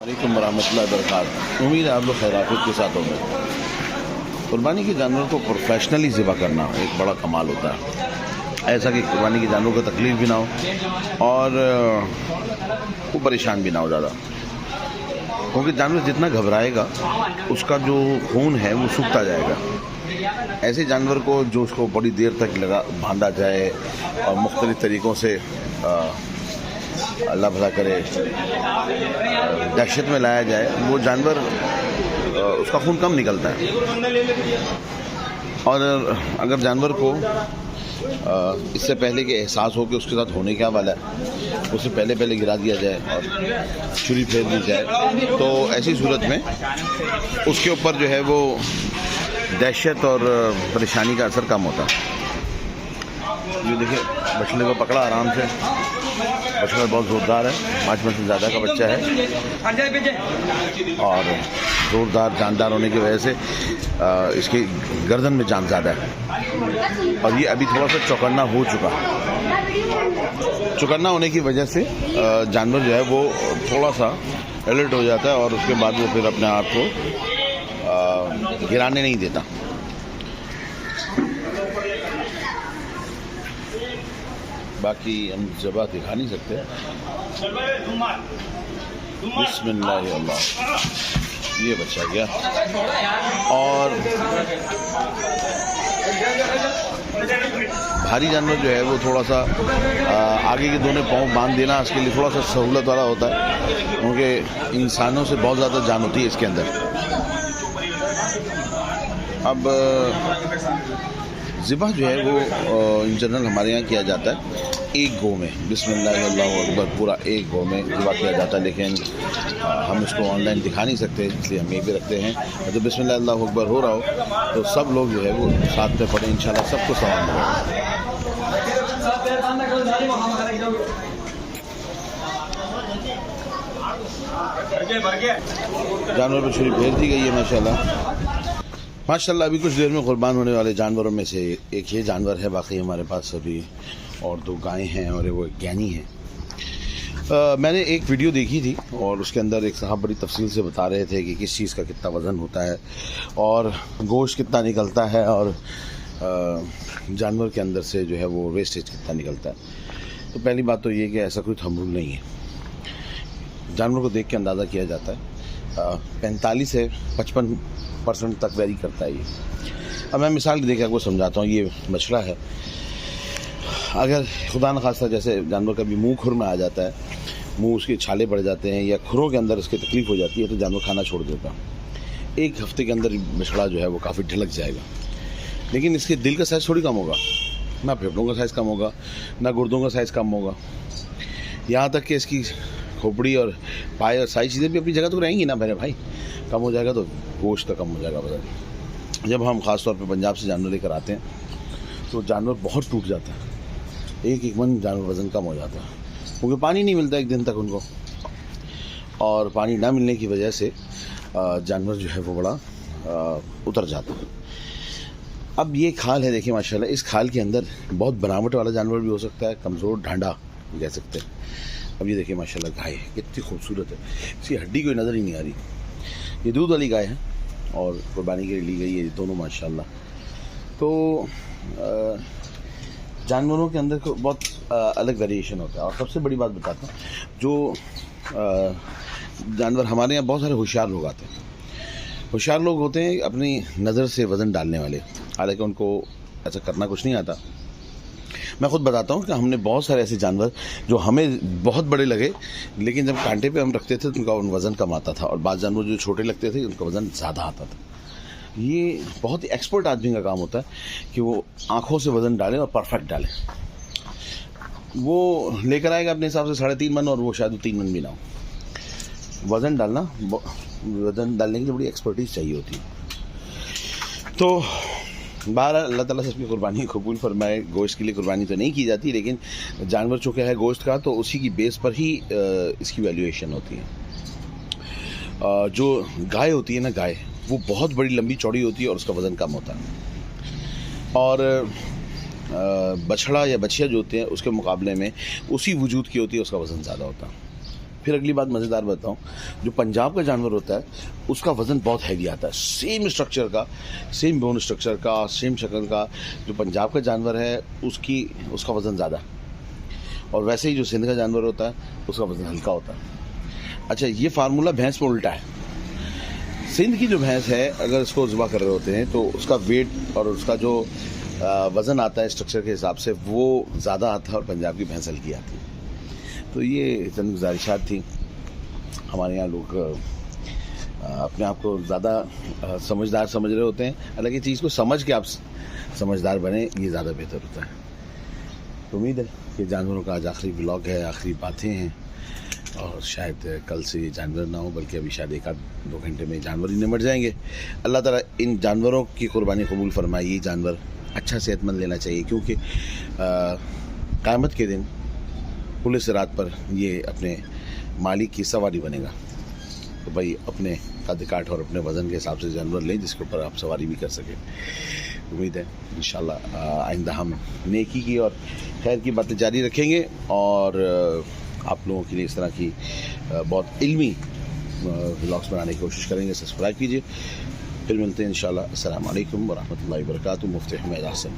वालेकुम वरहमतुल्लाहि वबरकातुहू। उम्मीद है आप लोग खैराफियत के साथ होंगे। कुर्बानी के जानवर को प्रोफेशनली ज़िबा करना एक बड़ा कमाल होता है, ऐसा कि कुर्बानी के जानवर को तकलीफ़ भी ना हो और वो परेशान भी ना हो ज़्यादा, क्योंकि जानवर जितना घबराएगा उसका जो खून है वो सूखता जाएगा। ऐसे जानवर को जो उसको बड़ी देर तक बांधा जाए और मुख्तलिफ़ तरीक़ों से अल्लाह भला करे दहशत में लाया जाए, वो जानवर उसका खून कम निकलता है। और अगर जानवर को इससे पहले कि एहसास हो कि उसके साथ होने क्या वाला है, उससे पहले गिरा दिया जाए और छुरी फेर दी जाए, तो ऐसी सूरत में उसके ऊपर जो है वो दहशत और परेशानी का असर कम होता है। ये देखिए, बछड़े को पकड़ा आराम से। बछड़ा बहुत ज़ोरदार है, 5 माह से ज़्यादा का बच्चा है और ज़ोरदार जानदार होने की वजह से इसकी गर्दन में जान ज़्यादा है और ये अभी थोड़ा सा चौकन्ना हो चुका है। चौकन्ना होने की वजह से जानवर जो है वो थोड़ा सा अलर्ट हो जाता है और उसके बाद वो फिर अपने आप को गिराने नहीं देता। बाकी हम ज़बा दिखा नहीं सकते। बिस्मिल्लाह अल्लाह, ये बच्चा गया और भारी जानवर जो है वो थोड़ा सा आगे के दोनों पाँव बांध देना इसके लिए थोड़ा सा सहूलत वाला होता है, क्योंकि इंसानों से बहुत ज़्यादा जान होती है इसके अंदर। अब ज़िबा जो है वो इन जनरल हमारे यहाँ किया जाता है एक गो में, बिस्मिल्लाह अल्लाहु अकबर, पूरा एक गो में ज़िबा किया जाता है। लेकिन हम इसको ऑनलाइन दिखा नहीं सकते, इसलिए हम ये भी रखते हैं। और जब बिस्मिल्लाह अल्लाहु अकबर हो रहा हो तो सब लोग जो है वो साथ में पढ़ें, इंशाल्लाह सबको सवाब मिलेगा। जानवर पर छुरी फेर दी गई है माशाल्लाह। अभी कुछ देर में कुर्बान होने वाले जानवरों में से एक ये जानवर है। बाकी हमारे पास अभी और 2 गायें हैं और वो एक गैनी है। मैंने एक वीडियो देखी थी और उसके अंदर एक साहब बड़ी तफसील से बता रहे थे कि किस चीज़ का कितना वज़न होता है और गोश्त कितना निकलता है और जानवर के अंदर से जो है वो वेस्टेज कितना निकलता है। तो पहली बात तो ये कि ऐसा कोई थंब रूल नहीं है, जानवर को देख के अंदाज़ा किया जाता है। 45 से 55% तक वेरी करता है ये। अब मैं मिसाल दे के आपको समझाता हूँ। ये बछड़ा है, अगर खुदा न खास्ता जैसे जानवर का भी मुंह खुर में आ जाता है, मुंह उसके छाले पड़ जाते हैं या खुरों के अंदर इसकी तकलीफ़ हो जाती है, तो जानवर खाना छोड़ देता है। 1 हफ्ते के अंदर बछड़ा जो है वो काफ़ी ढलक जाएगा। लेकिन इसके दिल का साइज़ थोड़ी कम होगा, ना फेफड़ों का साइज़ कम होगा, ना गुर्दों का साइज़ कम होगा, यहाँ तक कि इसकी खोपड़ी और पाए और सारी चीज़ें भी अपनी जगह तो रहेंगी ना मेरे भाई। कम हो जाएगा तो गोश्त तो कम हो जाएगा वज़न। जब हम ख़ास तौर पे पंजाब से जानवर लेकर आते हैं तो जानवर बहुत टूट जाता है, 1 मन जानवर वज़न कम हो जाता है, क्योंकि पानी नहीं मिलता 1 दिन तक उनको, और पानी ना मिलने की वजह से जानवर जो है वो बड़ा उतर जाता है। अब ये खाल है, देखिए माशाल्लाह, इस खाल के अंदर बहुत बनावट वाला जानवर भी हो सकता है, कमज़ोर ढांढा कह सकते हैं। अब ये देखिए माशाल्लाह गाय कितनी खूबसूरत है, इसकी हड्डी कोई नज़र ही नहीं आ रही। ये दूध वाली गाय है और कुर्बानी के लिए ली गई है दोनों माशाल्लाह। तो जानवरों के अंदर बहुत अलग वेरिएशन होता है। और सबसे बड़ी बात बताता हूँ, जो जानवर हमारे यहाँ बहुत सारे होशियार लोग आते हैं। होशियार लोग होते हैं अपनी नज़र से वज़न डालने वाले, हालांकि उनको ऐसा करना कुछ नहीं आता। मैं ख़ुद बताता हूँ कि हमने बहुत सारे ऐसे जानवर जो हमें बहुत बड़े लगे, लेकिन जब कांटे पे हम रखते थे तो उनका वज़न कम आता था, और बाज़ जानवर जो छोटे लगते थे उनका वज़न ज़्यादा आता था। ये बहुत ही एक्सपर्ट आदमी का काम होता है कि वो आँखों से वज़न डालें और परफेक्ट डालें। वो लेकर आएगा अपने हिसाब से 3.5 मन, और वो शायद 3 मन भी ना हो। वज़न डालने के लिए बड़ी एक्सपर्टीज़ चाहिए होती है। तो बहरहाल अल्लाह ताला से अपनी कुर्बानी कबूल फरमाए। गोश्त के लिए कुर्बानी तो नहीं की जाती, लेकिन जानवर चूँकि है गोश्त का, तो उसी की बेस पर ही इसकी वैल्यूएशन होती है। जो गाय होती है ना, गाय वो बहुत बड़ी लंबी चौड़ी होती है और उसका वज़न कम होता है, और बछड़ा या बछिया जो होते हैं उसके मुकाबले में उसी वजूद की होती है, उसका वज़न ज़्यादा होता है। फिर अगली बात मज़ेदार बताऊँ, जो पंजाब का जानवर होता है उसका वज़न बहुत हैवी आता है, सेम स्ट्रक्चर का, सेम बोन स्ट्रक्चर का, सेम शक्ल का। जो पंजाब का जानवर है उसका वज़न ज़्यादा, और वैसे ही जो सिंध का जानवर होता है उसका वज़न हल्का होता है। अच्छा, ये फार्मूला भैंस में उल्टा है। सिंध की जो भैंस है, अगर इसको ज़ुबा कर रहे होते हैं तो उसका वेट और उसका जो वज़न आता है स्ट्रक्चर के हिसाब से वो ज़्यादा आता है, और पंजाब की भैंस हल्की आती है। तो ये चंद गुजारिशात थी। हमारे यहाँ लोग अपने आप को ज़्यादा समझदार समझ रहे होते हैं, हालांकि चीज़ को समझ के आप समझदार बने, ये ज़्यादा बेहतर होता है। तो उम्मीद है कि जानवरों का आज आखिरी व्लॉग है, आखिरी बातें हैं, और शायद कल से ये जानवर ना हो, बल्कि अभी शायद 1-2 घंटे में जानवर ही निमट जाएंगे। अल्लाह ताला इन जानवरों की कुर्बानी कबूल फरमाए। ये जानवर अच्छा सेहतमंद लेना चाहिए, क्योंकि क़यामत के दिन पुलिस रात पर ये अपने मालिक की सवारी बनेगा। तो भाई अपने कद काठ और अपने वज़न के हिसाब से जानवर लें जिसके ऊपर आप सवारी भी कर सकें। उम्मीद है इंशाल्लाह आइंदा हम नेकी की और खैर की बातें जारी रखेंगे, और आप लोगों के लिए इस तरह की बहुत इल्मी व्लॉग्स बनाने की कोशिश करेंगे। सब्सक्राइब कीजिए, फिर मिलते हैं इंशाल्लाह। अस्सलाम वालेकुम व रहमतुल्लाहि व बरकातुहू। मुफ्ती हमीद हसन।